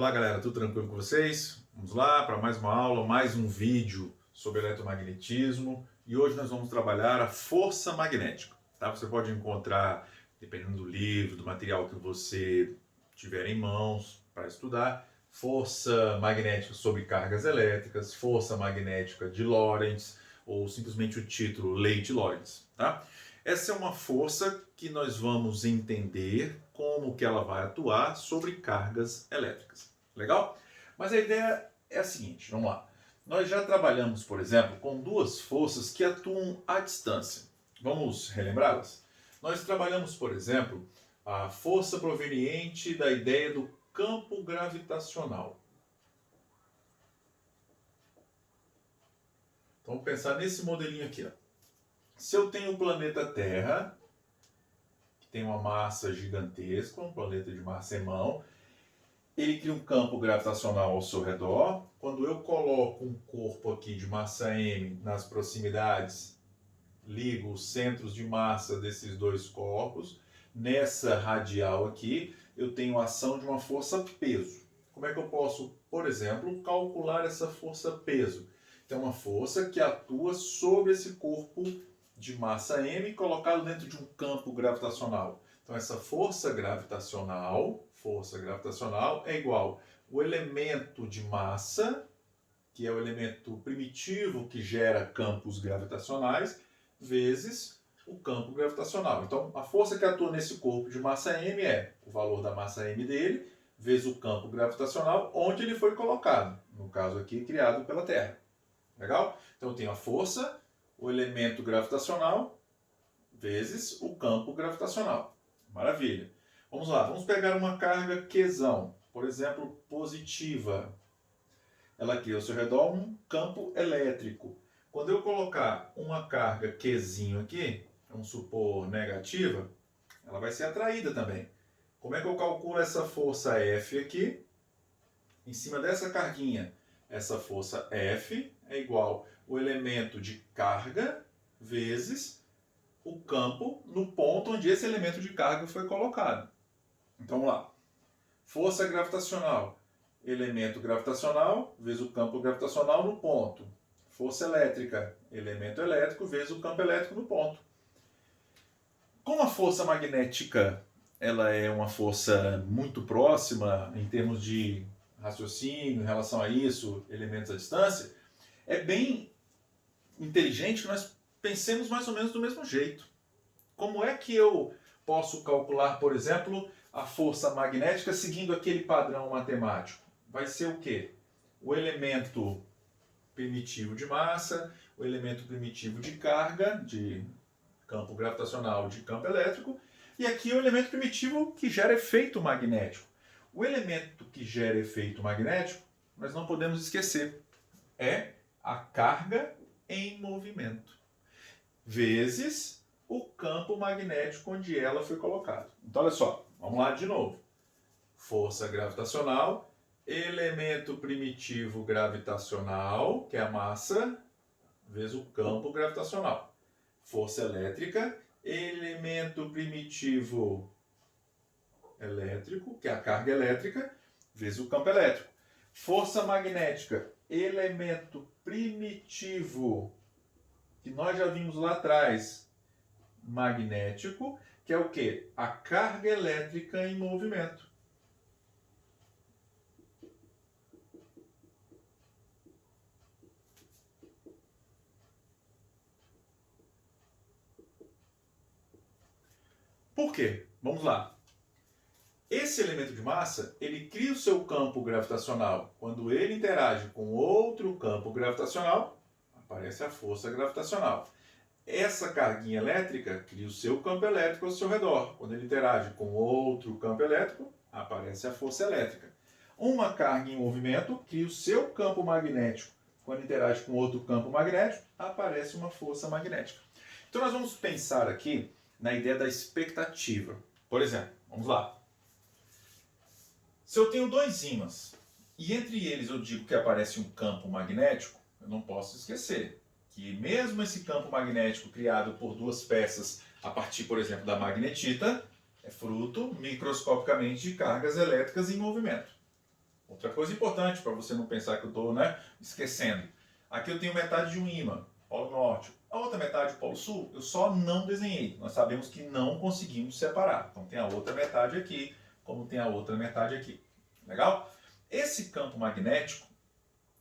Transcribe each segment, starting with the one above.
Olá galera, tudo tranquilo com vocês? Vamos lá para mais uma aula, mais um vídeo sobre eletromagnetismo e hoje nós vamos trabalhar a força magnética. Tá? Você pode encontrar, dependendo do livro, do material que você tiver em mãos para estudar, força magnética sobre cargas elétricas, força magnética de Lorentz ou simplesmente o título Lei de Lorentz. Tá? Essa é uma força que nós vamos entender como que ela vai atuar sobre cargas elétricas. Legal? Mas a ideia é a seguinte, vamos lá. Nós já trabalhamos, por exemplo, com duas forças que atuam à distância. Vamos relembrá-las? Nós trabalhamos, por exemplo, a força proveniente da ideia do campo gravitacional. Então, vamos pensar nesse modelinho aqui. Ó. Se eu tenho o planeta Terra, que tem uma massa gigantesca, um planeta de massa irmão, ele cria um campo gravitacional ao seu redor. Quando eu coloco um corpo aqui de massa M nas proximidades, ligo os centros de massa desses dois corpos, nessa radial aqui, eu tenho a ação de uma força-peso. Como é que eu posso, por exemplo, calcular essa força-peso? Então, uma força que atua sobre esse corpo de massa M colocado dentro de um campo gravitacional. Então, essa força gravitacional é igual o elemento de massa, que é o elemento primitivo que gera campos gravitacionais, vezes o campo gravitacional. Então, a força que atua nesse corpo de massa M é o valor da massa M dele, vezes o campo gravitacional onde ele foi colocado. No caso aqui, criado pela Terra. Legal? Então, eu tenho a força, o elemento gravitacional, vezes o campo gravitacional. Maravilha. Vamos lá, vamos pegar uma carga Qzão, por exemplo, positiva. Ela cria ao seu redor um campo elétrico. Quando eu colocar uma carga Qzinho aqui, vamos supor negativa, ela vai ser atraída também. Como é que eu calculo essa força F aqui? Em cima dessa carguinha, essa força F é igual o elemento de carga vezes o campo no ponto onde esse elemento de carga foi colocado. Então vamos lá. Força gravitacional, elemento gravitacional vezes o campo gravitacional no ponto. Força elétrica, elemento elétrico vezes o campo elétrico no ponto. Como a força magnética ela é uma força muito próxima em termos de raciocínio em relação a isso, elementos à distância, é bem inteligente que nós pensemos mais ou menos do mesmo jeito. Como é que eu posso calcular, por exemplo, a força magnética seguindo aquele padrão matemático? Vai ser o quê? O elemento primitivo de massa, o elemento primitivo de carga, de campo gravitacional, de campo elétrico, e aqui o elemento primitivo que gera efeito magnético. O elemento que gera efeito magnético, nós não podemos esquecer, é a carga em movimento, vezes o campo magnético onde ela foi colocada. Então, olha só, vamos lá de novo. Força gravitacional, elemento primitivo gravitacional, que é a massa, vezes o campo gravitacional. Força elétrica, elemento primitivo elétrico, que é a carga elétrica, vezes o campo elétrico. Força magnética, elemento primitivo, que nós já vimos lá atrás, magnético, que é o quê? A carga elétrica em movimento. Por quê? Vamos lá. Esse elemento de massa, ele cria o seu campo gravitacional. Quando ele interage com outro campo gravitacional, aparece a força gravitacional. Essa carguinha elétrica cria o seu campo elétrico ao seu redor. Quando ele interage com outro campo elétrico, aparece a força elétrica. Uma carga em movimento cria o seu campo magnético. Quando interage com outro campo magnético, aparece uma força magnética. Então nós vamos pensar aqui na ideia da expectativa. Por exemplo, vamos lá. Se eu tenho dois ímãs e entre eles eu digo que aparece um campo magnético, eu não posso esquecer que mesmo esse campo magnético criado por duas peças a partir, por exemplo, da magnetita, é fruto microscopicamente de cargas elétricas em movimento. Outra coisa importante para você não pensar que eu estou, esquecendo. Aqui eu tenho metade de um ímã, polo norte. A outra metade, polo sul, eu só não desenhei. Nós sabemos que não conseguimos separar. Então tem a outra metade aqui, como tem a outra metade aqui. Legal? Esse campo magnético,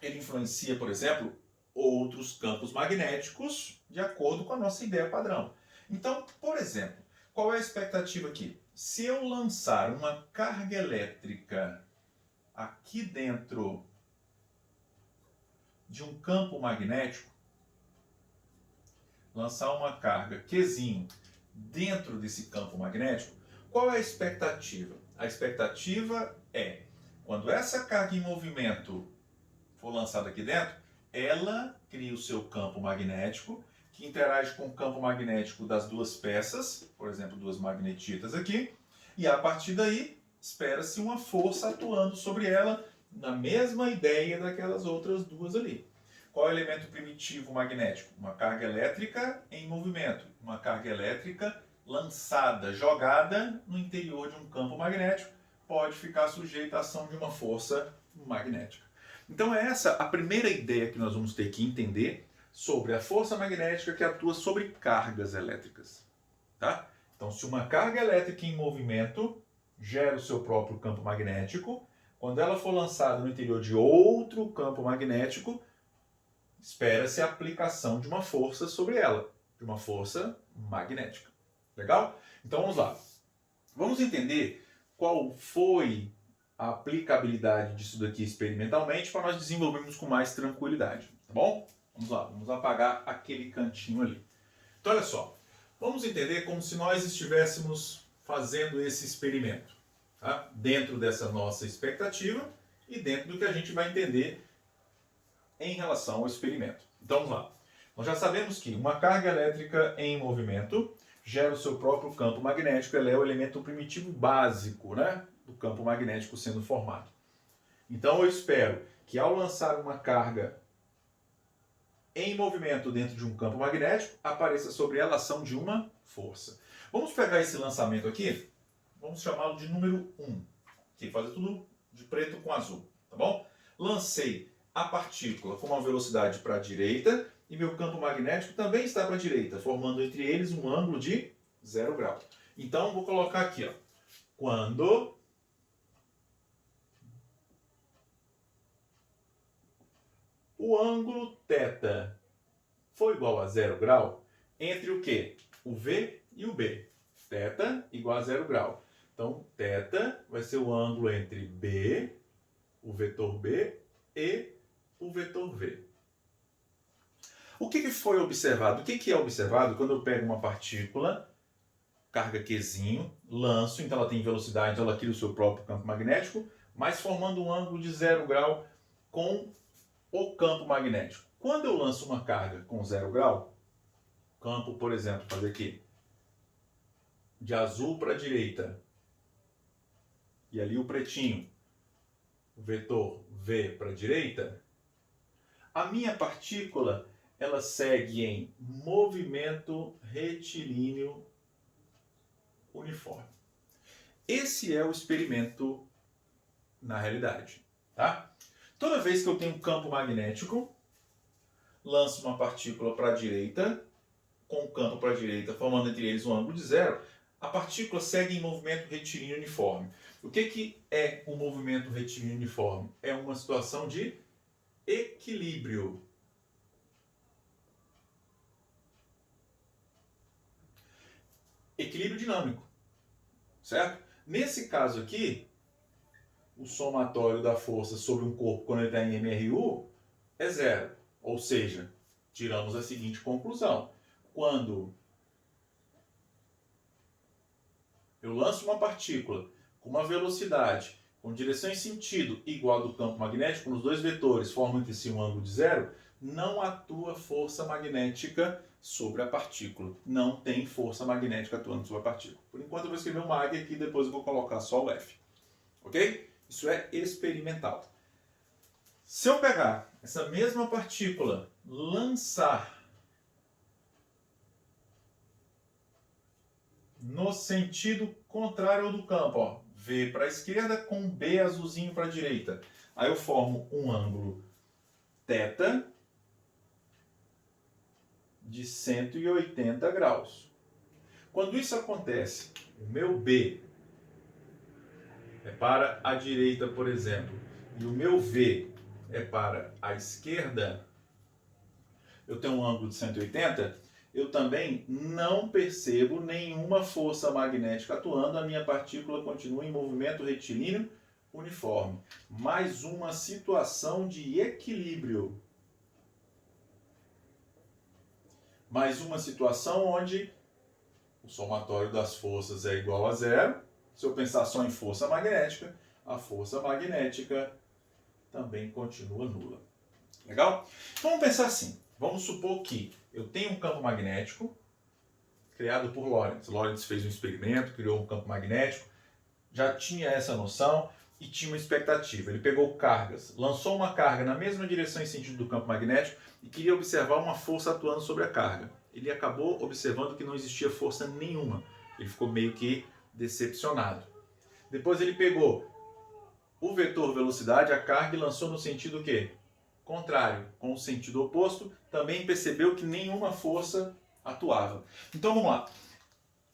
ele influencia, por exemplo, outros campos magnéticos de acordo com a nossa ideia padrão. Então, por exemplo, qual é a expectativa aqui? Se eu lançar uma carga elétrica aqui dentro de um campo magnético, lançar uma carga Qzinho dentro desse campo magnético, qual é a expectativa? A expectativa é, quando essa carga em movimento for lançada aqui dentro, ela cria o seu campo magnético, que interage com o campo magnético das duas peças, por exemplo, duas magnetitas aqui, e a partir daí espera-se uma força atuando sobre ela na mesma ideia daquelas outras duas ali. Qual é o elemento primitivo magnético? Uma carga elétrica em movimento, uma carga elétrica lançada, jogada no interior de um campo magnético, pode ficar sujeita à ação de uma força magnética. Então é essa a primeira ideia que nós vamos ter que entender sobre a força magnética que atua sobre cargas elétricas. Tá? Então, se uma carga elétrica em movimento gera o seu próprio campo magnético, quando ela for lançada no interior de outro campo magnético, espera-se a aplicação de uma força sobre ela, de uma força magnética. Legal? Então vamos lá. Vamos entender qual foi a aplicabilidade disso daqui experimentalmente para nós desenvolvermos com mais tranquilidade, tá bom? Vamos lá, vamos apagar aquele cantinho ali. Então olha só, vamos entender como se nós estivéssemos fazendo esse experimento, tá? Dentro dessa nossa expectativa e dentro do que a gente vai entender em relação ao experimento. Então vamos lá. Nós já sabemos que uma carga elétrica em movimento gera o seu próprio campo magnético, ela é o elemento primitivo básico, do campo magnético sendo formado. Então eu espero que ao lançar uma carga em movimento dentro de um campo magnético, apareça sobre ela a ação de uma força. Vamos pegar esse lançamento aqui, vamos chamá-lo de número 1. Aqui, fazer tudo de preto com azul, tá bom? Lancei a partícula com uma velocidade para a direita e meu campo magnético também está para a direita, formando entre eles um ângulo de 0 grau. Então, vou colocar aqui, ó, quando o ângulo θ for igual a 0 grau, entre o quê? O V e o B. θ igual a 0 grau. Então, θ vai ser o ângulo entre B, o vetor B, e o vetor V. O que foi observado? O que é observado quando eu pego uma partícula, carga Qzinho, lanço, então ela tem velocidade, então ela cria o seu próprio campo magnético, mas formando um ângulo de 0 grau com o campo magnético. Quando eu lanço uma carga com 0 grau, campo, por exemplo, fazer aqui, de azul para a direita, e ali o pretinho, o vetor V para a direita, a minha partícula ela segue em movimento retilíneo uniforme. Esse é o experimento na realidade, tá? Toda vez que eu tenho um campo magnético, lanço uma partícula para a direita, com o campo para a direita, formando entre eles um ângulo de 0, a partícula segue em movimento retilíneo uniforme. O que é um movimento retilíneo uniforme? É uma situação de equilíbrio. Equilíbrio dinâmico, certo? Nesse caso aqui, o somatório da força sobre um corpo quando ele está em MRU é 0. Ou seja, tiramos a seguinte conclusão. Quando eu lanço uma partícula com uma velocidade, com direção e sentido igual ao do campo magnético, nos dois vetores formam entre si um ângulo de 0, não atua força magnética sobre a partícula. Não tem força magnética atuando sobre a partícula. Por enquanto eu vou escrever um mag aqui e depois eu vou colocar só o F. Ok? Isso é experimental. Se eu pegar essa mesma partícula, lançar no sentido contrário ao do campo, ó, V para a esquerda com B azulzinho para a direita, Aí eu formo um ângulo θ de 180 graus. Quando isso acontece, o meu B é para a direita, por exemplo, e o meu V é para a esquerda, eu tenho um ângulo de 180, eu também não percebo nenhuma força magnética atuando, a minha partícula continua em movimento retilíneo uniforme. Mais uma situação de equilíbrio. Mais uma situação onde o somatório das forças é igual a zero. Se eu pensar só em força magnética, a força magnética também continua nula. Legal? Então vamos pensar assim. Vamos supor que eu tenho um campo magnético criado por Lorentz. Lorentz fez um experimento, criou um campo magnético, já tinha essa noção e tinha uma expectativa. Ele pegou cargas, lançou uma carga na mesma direção e sentido do campo magnético e queria observar uma força atuando sobre a carga. Ele acabou observando que não existia força nenhuma. Ele ficou meio que decepcionado. Depois ele pegou o vetor velocidade, a carga, e lançou no sentido o quê? Contrário, com o sentido oposto, também percebeu que nenhuma força atuava. Então vamos lá.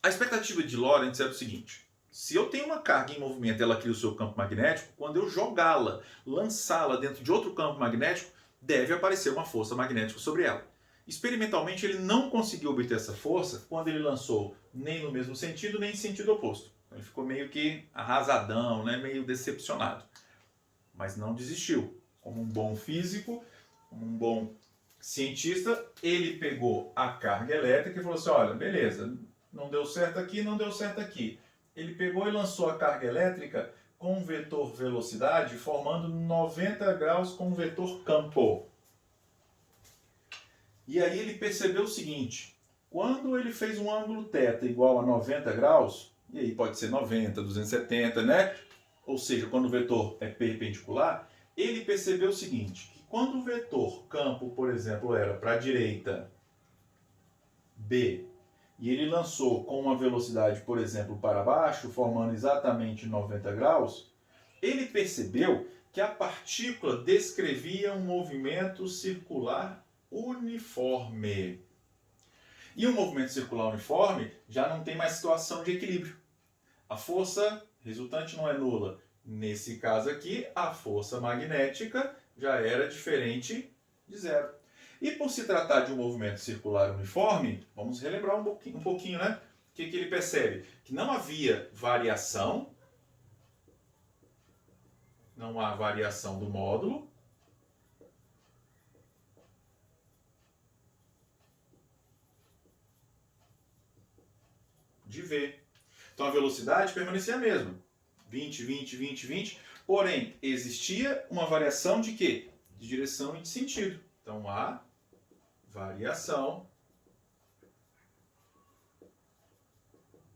A expectativa de Lorentz era o seguinte: se eu tenho uma carga em movimento e ela cria o seu campo magnético, quando eu jogá-la, lançá-la dentro de outro campo magnético, deve aparecer uma força magnética sobre ela. Experimentalmente ele não conseguiu obter essa força quando ele lançou nem no mesmo sentido, nem em sentido oposto. Ele ficou meio que arrasadão, né? Meio decepcionado. Mas não desistiu. Como um bom físico, como um bom cientista, ele pegou a carga elétrica e falou assim: olha, beleza, não deu certo aqui, não deu certo aqui. Ele pegou e lançou a carga elétrica com um vetor velocidade, formando 90 graus com um vetor campo. E aí ele percebeu o seguinte: quando ele fez um ângulo θ igual a 90 graus, e aí pode ser 90, 270, né? Ou seja, quando o vetor é perpendicular, ele percebeu o seguinte, que quando o vetor campo, por exemplo, era para a direita B, e ele lançou com uma velocidade, por exemplo, para baixo, formando exatamente 90 graus, ele percebeu que a partícula descrevia um movimento circular uniforme. E um movimento circular uniforme já não tem mais situação de equilíbrio. A força resultante não é nula. Nesse caso aqui, a força magnética já era diferente de zero. E por se tratar de um movimento circular uniforme, vamos relembrar um pouquinho, né? O que ele percebe? Que não havia variação, não há variação do módulo, de V. Então a velocidade permanecia a mesma. 20, 20, 20, 20. Porém, existia uma variação de quê? De direção e de sentido. Então há variação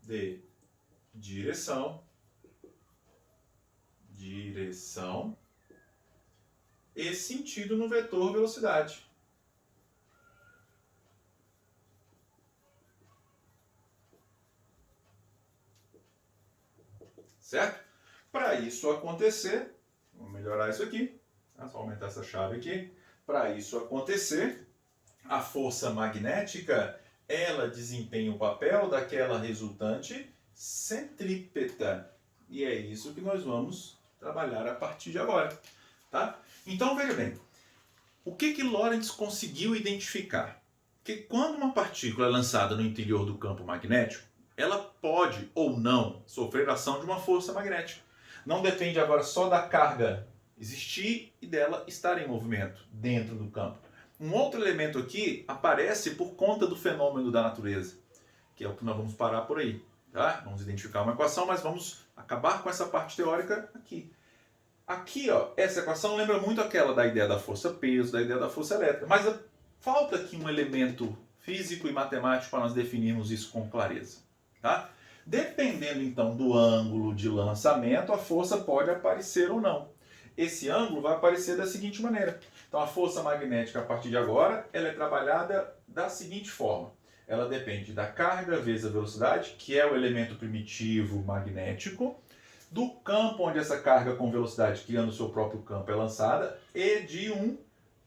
de direção e sentido no vetor velocidade. Certo? Para isso acontecer, vamos melhorar isso aqui, tá? Só aumentar essa chave aqui. Para isso acontecer, a força magnética, ela desempenha o papel daquela resultante centrípeta. E é isso que nós vamos trabalhar a partir de agora. Tá? Então, veja bem, o que Lorentz conseguiu identificar? Que quando uma partícula é lançada no interior do campo magnético, ela pode ou não sofrer ação de uma força magnética. Não depende agora só da carga existir e dela estar em movimento dentro do campo. Um outro elemento aqui aparece por conta do fenômeno da natureza, que é o que nós vamos parar por aí. Tá? Vamos identificar uma equação, mas vamos acabar com essa parte teórica aqui. Aqui, ó, essa equação lembra muito aquela da ideia da força-peso, da ideia da força elétrica, mas falta aqui um elemento físico e matemático para nós definirmos isso com clareza. Tá? Dependendo então do ângulo de lançamento, a força pode aparecer ou não. Esse ângulo vai aparecer da seguinte maneira. Então a força magnética a partir de agora, ela é trabalhada da seguinte forma. Ela depende da carga vezes a velocidade, que é o elemento primitivo magnético, do campo onde essa carga com velocidade, criando o seu próprio campo, é lançada, e de um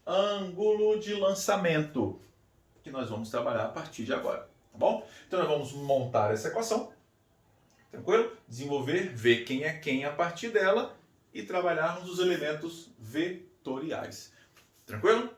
ângulo de lançamento, que nós vamos trabalhar a partir de agora, tá bom? Então nós vamos montar essa equação, tranquilo? Desenvolver, ver quem é quem a partir dela e trabalharmos os elementos vetoriais, tranquilo?